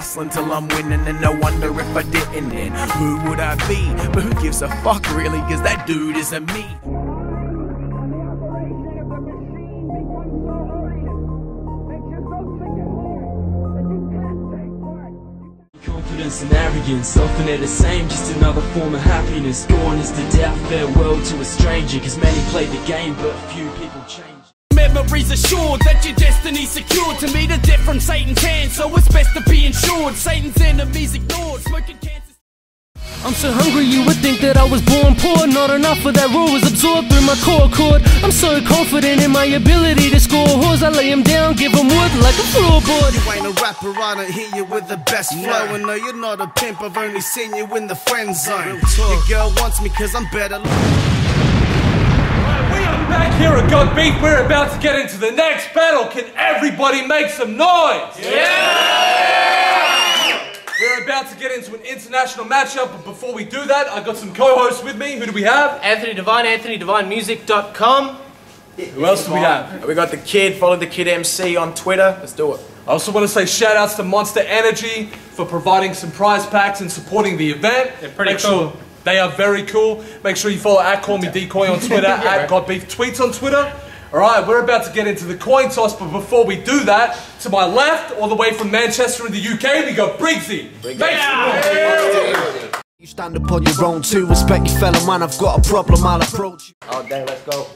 hustling till I'm winning, and no wonder if I didn't. And who would I be? But who gives a fuck really? Cause that dude isn't me. Confidence and arrogance, often they're the same, just another form of happiness. Gone is the doubt, farewell to a stranger, cause many play the game, but few people change. Memories assured that your destiny's secured. To me the death from Satan's hand, so it's best to be insured. Satan's enemies ignored, smoking cancer. I'm so hungry you would think that I was born poor. Not enough of that raw was absorbed through my core cord. I'm so confident in my ability to score whores. I lay them down, give them wood like a floorboard. You ain't a rapper, I don't hear you with the best flow. And no, you're not a pimp, I've only seen you in the friend zone. Your girl wants me cause I'm better. We are back here at Got Beef. We're about to get into the next battle. Can everybody make some noise? Yeah! We're about to get into an international matchup, but before we do that, I've got some co-hosts with me. Who do we have? Anthony Devine, AnthonyDevineMusic.com. Who else do we have? We got the Kid, follow the Kid MC on Twitter. Let's do it. I also want to say shout outs to Monster Energy for providing some prize packs and supporting the event. They're pretty cool. They are very cool. Make sure you follow @CallMeDecoy on Twitter, @GotBeef Tweets on Twitter. Alright, we're about to get into the coin toss, but before we do that, to my left, all the way from Manchester in the UK, we got Briggzy. You stand up on your own too, respect your fellow man, I've got a problem, I'll approach you. Oh dang, let's go.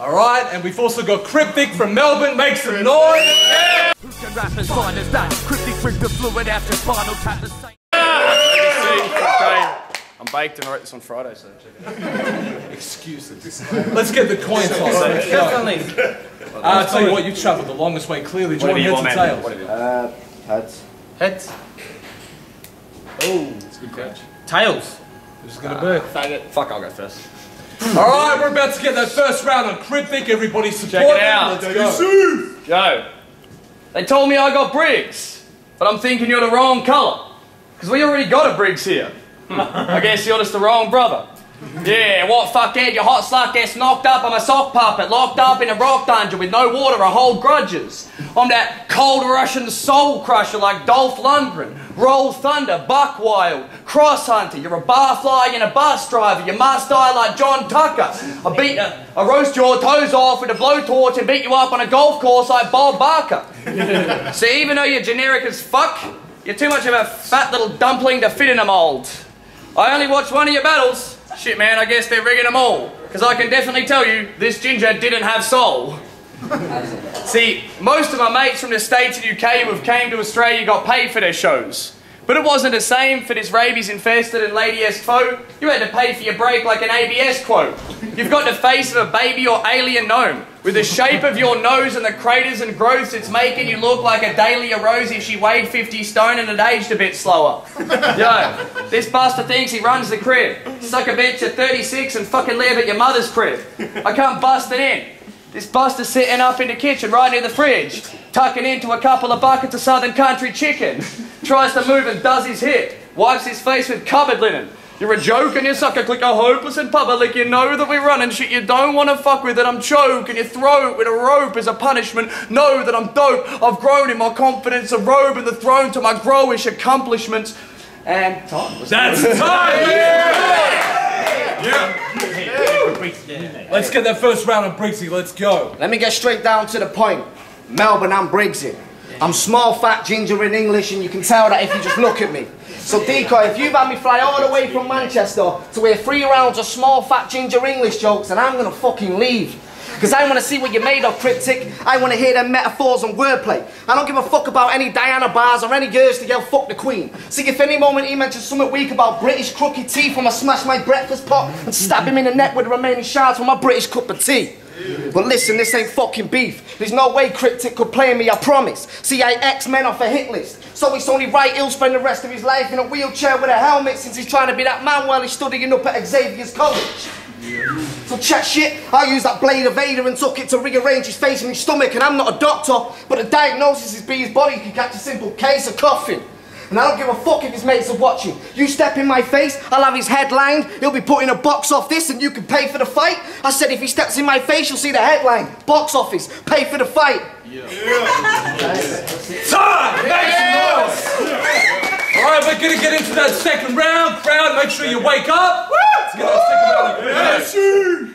Alright, and we've also got Cryptic from Melbourne, make some noise! Yeah. Who can rap as fine as that? Cryptic bring the fluid after Spinal Tap the same. I'm baked and I wrote this on Friday, so check it out. Excuses. Let's get the coin toss. I'll tell you what, you travelled the longest way, clearly. Do you want heads or tails? Heads. Heads. Oh, that's a good catch. Tails. Who's gonna be? Fuck, I'll go first. Alright, we're about to get that first round on Cryptic. Everybody support. Check it out. Let's go. Joe, they told me I got Briggs, but I'm thinking you're the wrong colour. Because we already got a Briggs here. I guess you're just the wrong brother. Yeah, what fuckhead, you hot slut gets knocked up, I'm a sock puppet, locked up in a rock dungeon with no water, I hold grudges. I'm that cold Russian soul crusher like Dolph Lundgren, Roll Thunder, Buck Wild, Cross Hunter, you're a barfly and a bus driver, you must die like John Tucker. I roast your toes off with a blowtorch and beat you up on a golf course like Bob Barker. See, even though you're generic as fuck, you're too much of a fat little dumpling to fit in a mould. I only watched one of your battles. Shit, man, I guess they're rigging them all. Because I can definitely tell you, this ginger didn't have soul. See, most of my mates from the States and UK who have came to Australia got paid for their shows. But it wasn't the same for this rabies-infested and lady-esque foe. You had to pay for your break like an ABS quote. You've got the face of a baby or alien gnome. With the shape of your nose and the craters and growths, it's making you look like a Dahlia Rose if she weighed 50 stone and had aged a bit slower. Yo, this buster thinks he runs the crib. Suck a bitch at 36 and fucking live at your mother's crib. I can't bust it in. This buster's sitting up in the kitchen right near the fridge, tucking into a couple of buckets of Southern Country chicken. Tries to move and does his hit. Wipes his face with cupboard linen. You're a joke and you suck a click of hopeless in public. You know that we run and shit you don't want to fuck with, that I'm choking your throat with a rope as a punishment. Know that I'm dope. I've grown in my confidence, a robe and the throne to my growish accomplishments. And time. That's time! Yeah! Let's get that first round on Briggzy, let's go. Let me get straight down to the point. Melbourne, I'm Briggsy. I'm small, fat, ginger in English, and you can tell that if you just look at me. So Decoy, if you've had me fly all the way from Manchester to hear 3 rounds of small, fat, ginger English jokes, then I'm gonna fucking leave. Because I want to see what you're made of, Cryptic. I want to hear them metaphors and wordplay. I don't give a fuck about any Diana bars or any girls to yell fuck the Queen. See, if any moment he mentions something weak about British crooked teeth, I'ma smash my breakfast pot and stab him in the neck with the remaining shards from my British cup of tea. But listen, this ain't fucking beef. There's no way Cryptic could play me, I promise. See, I X men off a hit list. So it's only right he'll spend the rest of his life in a wheelchair with a helmet since he's trying to be that man while he's studying up at Xavier's College. So chat shit, I used that blade of Vader and took it to rearrange his face and his stomach, and I'm not a doctor, but the diagnosis is his body can catch a simple case of coughing. And I don't give a fuck if his mates are watching. You step in my face, I'll have his headline, he'll be putting a box off this and you can pay for the fight. I said if he steps in my face, you'll see the headline, box office, pay for the fight. Time! Make some noise! gonna get into that second round. Crowd, make sure you wake up. Let's get that second round.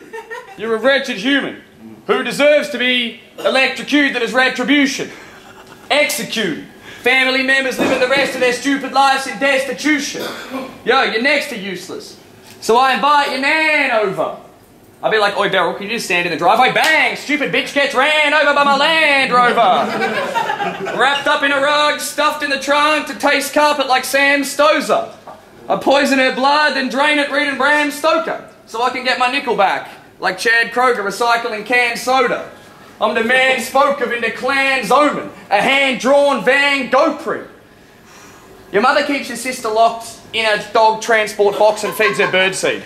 You're a wretched human who deserves to be electrocuted as retribution. Executed. Family members living the rest of their stupid lives in destitution. Yo, you're next to useless. So I invite your nan over. I'll be like, oi Beryl, can you just stand in the driveway? Bang! Stupid bitch gets ran over by my Land Rover. Wrapped up in a rug, stuffed in the trunk to taste carpet like Sam Stozer. I poison her blood, then drain it reading Bram Stoker. So I can get my nickel back. Like Chad Kroger recycling canned soda. I'm the man spoke of in the clan's omen. A hand-drawn Van Gogh print. Your mother keeps your sister locked in a dog transport box and feeds her birdseed.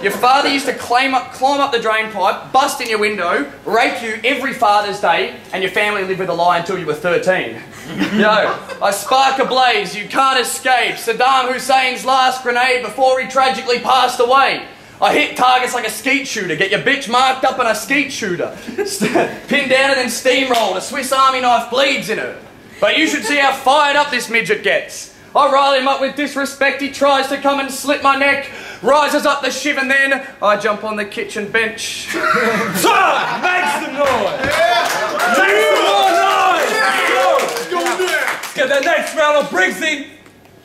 Your father used to climb up the drain pipe, bust in your window, rape you every Father's Day, and your family lived with a lie until you were 13. Yo, I spark a blaze, you can't escape. Saddam Hussein's last grenade before he tragically passed away. I hit targets like a skeet shooter, get your bitch marked up on a skeet shooter. Pinned down and then steamrolled, a Swiss Army knife bleeds in her. But you should see how fired up this midget gets. I rile him up with disrespect, he tries to come and slit my neck, rises up the shiv and then I jump on the kitchen bench. Time! Make some noise! Make some more noise! Let's go! Let's get that next round on Briggzy!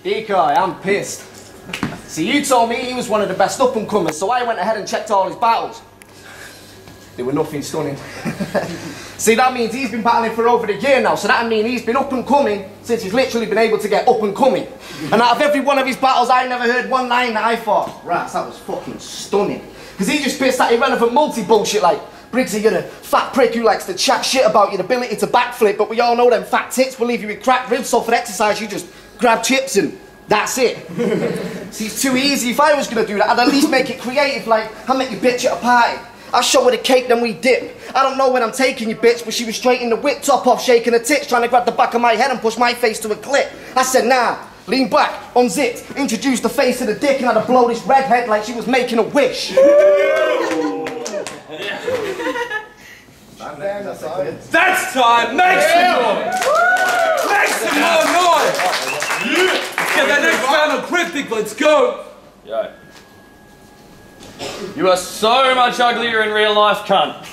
Decoy, I'm pissed. See, you told me he was one of the best up-and-comers, so I went ahead and checked all his battles. They were nothing stunning. See, that means he's been battling for over a year now, so that means he's been up-and-coming since he's literally been able to get up-and-coming. And out of every one of his battles, I never heard one line that I thought, rats, that was fucking stunning. Because he just pissed that irrelevant multi-bullshit like, Briggzy, you're a fat prick who likes to chat shit about your ability to backflip, but we all know them fat tits will leave you with cracked ribs, so for exercise you just grab chips and that's it. See, it's too easy. If I was going to do that, I'd at least make it creative, like, I met your bitch at a party. I show her the cake, then we dip. I don't know when I'm taking you, bitch, but she was straight in the whip, top off, shaking her tits, trying to grab the back of my head and push my face to a clip. I said, nah, lean back, unzipped, introduced the face of the dick and had to blow this redhead like she was making a wish. That's time! Make some noise! Make some more noise! Let's get that next round on Cryptic, let's go! Yo. You are so much uglier in real life, cunt.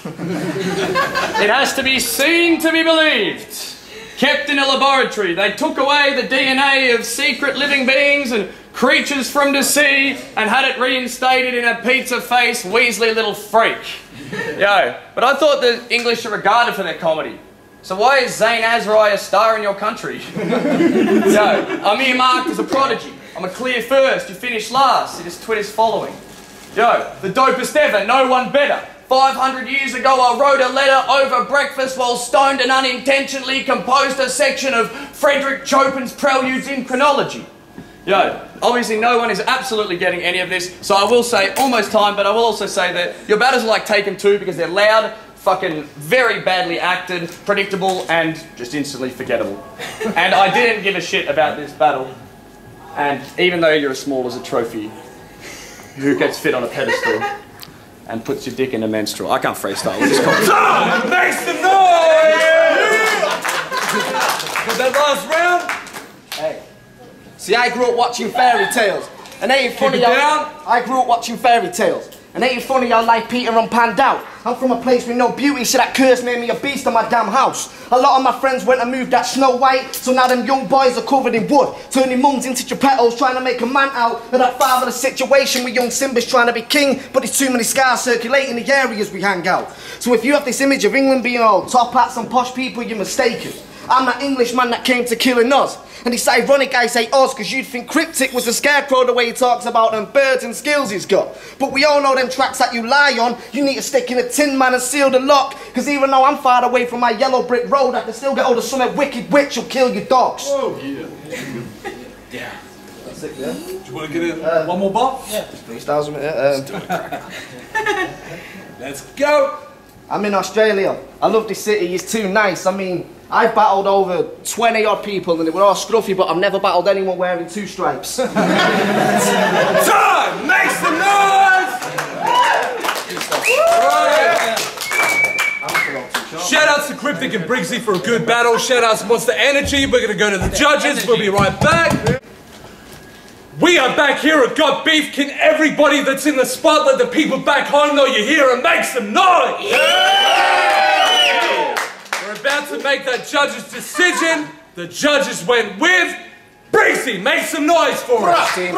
It has to be seen to be believed. Kept in a laboratory, they took away the DNA of secret living beings and creatures from the sea and had it reinstated in a pizza-faced, Weasley little freak. Yo, but I thought the English are regarded for their comedy. So why is Zayn Azrai a star in your country? Yo, I'm here marked as a prodigy. I'm a clear first, you finish last. It is Twitter's following. Yo, the dopest ever, no one better. 500 years ago I wrote a letter over breakfast while stoned and unintentionally composed a section of Frederick Chopin's Preludes in Chronology. Yo, obviously no one is absolutely getting any of this, so I will say almost time, but I will also say that your battles are like Taken 2 because they're loud, fucking very badly acted, predictable, and just instantly forgettable. And I didn't give a shit about this battle. And even though you're as small as a trophy, who gets fit on a pedestal and puts your dick in a menstrual? I can't freestyle. We'll just call it. Make some noise! For that last round? Hey. See, I grew up watching fairy tales. And ain't funny how I grew up watching fairy tales. And ain't funny how life Peter and panned out. I'm from a place with no beauty, so that curse made me a beast on my damn house. A lot of my friends went and moved that Snow White, so now them young boys are covered in wood, turning mums into Geppettos, trying to make a man out of that fatherless situation with young Simba's trying to be king, but there's too many scars circulating the areas we hang out. So if you have this image of England being all top hats and posh people, you're mistaken. I'm that Englishman that came to killing us. And it's ironic I say us, because you'd think Cryptic was a scarecrow the way he talks about them birds and skills he's got. But we all know them tracks that you lie on, you need to stick in a tin man and seal the lock. Because even though I'm far away from my yellow brick road, I can still get hold of some wicked witch who'll kill your dogs. Oh, yeah. Yeah. That's it, yeah. Do you want to get in one more bar? Yeah. Freestyles with it. Let's go. I'm in Australia. I love this city, it's too nice. I mean, I've battled over 20 odd people and they were all scruffy, but I've never battled anyone wearing 2 stripes. Time! Make some noise! Right. Shout outs to Cryptic and Briggzy for a good battle. Shout outs to Monster Energy. We're gonna go to the judges. We'll be right back. We are back here at Got Beef. Can everybody that's in the spot, let the people back home know you're here and make some noise? Yeah! We're about to make that judge's decision. The judges went with Briggzy. Make some noise for us. Briggzy,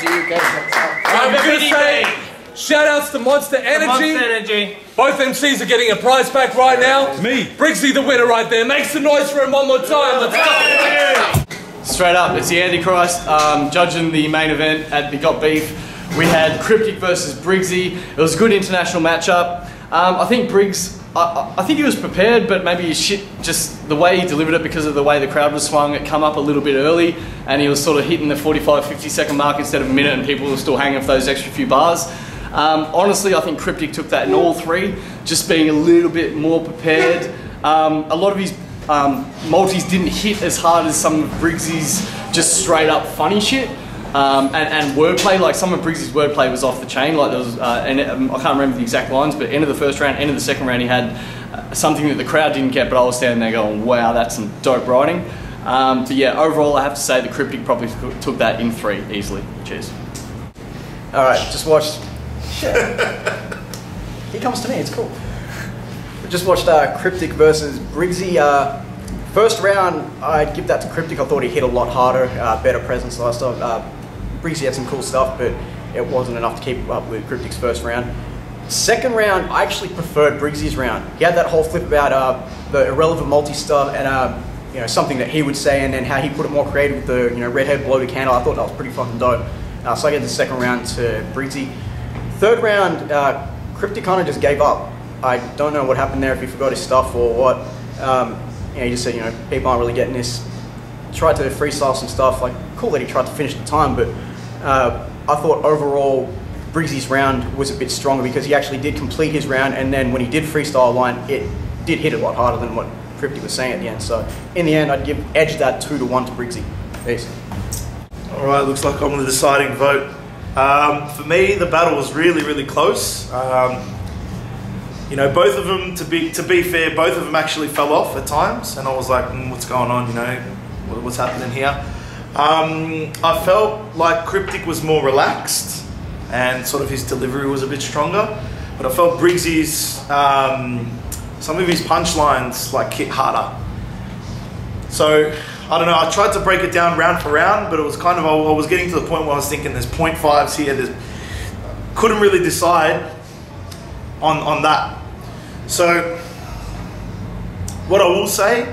you go. I'm gonna say shout outs to Monster Energy. Monster Energy. Both MCs are getting a prize back right now. Me. Briggzy the winner right there. Make some noise for him one more time. Let's go. Straight up, it's the Antichrist judging the main event at the Got Beef. We had Cryptic versus Briggzy. It was a good international matchup. I think Briggs, I think he was prepared, but maybe his shit, just the way he delivered it because of the way the crowd was swung, it come up a little bit early and he was sort of hitting the 45-50 second mark instead of a minute and people were still hanging for those extra few bars. Honestly, I think Cryptic took that in all three, just being a little bit more prepared. A lot of his multis didn't hit as hard as some of Briggsy's just straight up funny shit. And wordplay, like some of Briggsy's wordplay was off the chain. Like there was, I can't remember the exact lines, but end of the first round, end of the second round, he had something that the crowd didn't get, but I was standing there going, wow, that's some dope writing. But yeah, overall, I have to say the Cryptic probably took that in 3 easily. Cheers. All right, just watched. He comes to me. It's cool. We just watched Cryptic versus Briggzy. First round, I'd give that to Cryptic. I thought he hit a lot harder, better presence last time. Briggzy had some cool stuff, but it wasn't enough to keep up with Cryptic's first round. Second round, I actually preferred Briggsy's round. He had that whole flip about the irrelevant multi stuff and you know, something that he would say, and then how he put it more creative with the redhead blow the candle. I thought that was pretty fucking dope. So I gave the second round to Briggzy. Third round, Cryptic kind of just gave up. I don't know what happened there, if he forgot his stuff or what. He just said, people aren't really getting this. Tried to freestyle some stuff, like cool that he tried to finish the time, but I thought overall Briggzy's round was a bit stronger because he actually did complete his round, and then when he did freestyle a line, it did hit a lot harder than what Cryptic was saying at the end. So in the end, I'd edge that 2-1 to Briggzy. Peace. All right, looks like I'm the deciding vote. For me, the battle was really, really close. Both of them, to be fair, both of them actually fell off at times, and I was like, what's going on, what's happening here? I felt like Cryptic was more relaxed, and sort of his delivery was a bit stronger, but I felt Briggzy's, some of his punchlines hit harder. So, I don't know, I tried to break it down round for round, but it was kind of, I was getting to the point where I was thinking there's 0.5s here, couldn't really decide on that. So, what I will say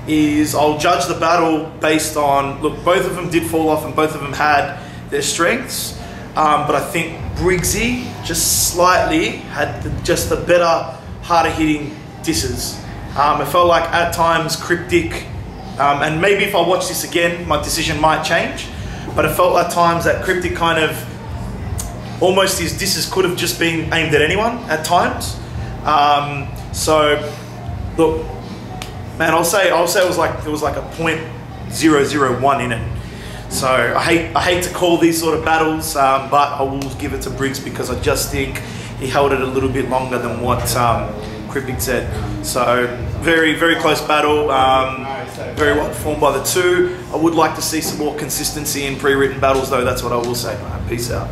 is I'll judge the battle based on, look, both of them did fall off and both of them had their strengths, but I think Briggzy just slightly had just the better, harder hitting disses. I felt like at times Cryptic, and maybe if I watch this again, my decision might change, but I felt at times that Cryptic kind of, almost his disses could have just been aimed at anyone at times. So, look, man, I'll say it was like there was like a 0.001 in it. So I hate to call these sort of battles, but I will give it to Briggs because I just think he held it a little bit longer than what Cryptic said. So very, very close battle. Very well performed by the two. I would like to see some more consistency in pre-written battles, though. That's what I will say. Peace out.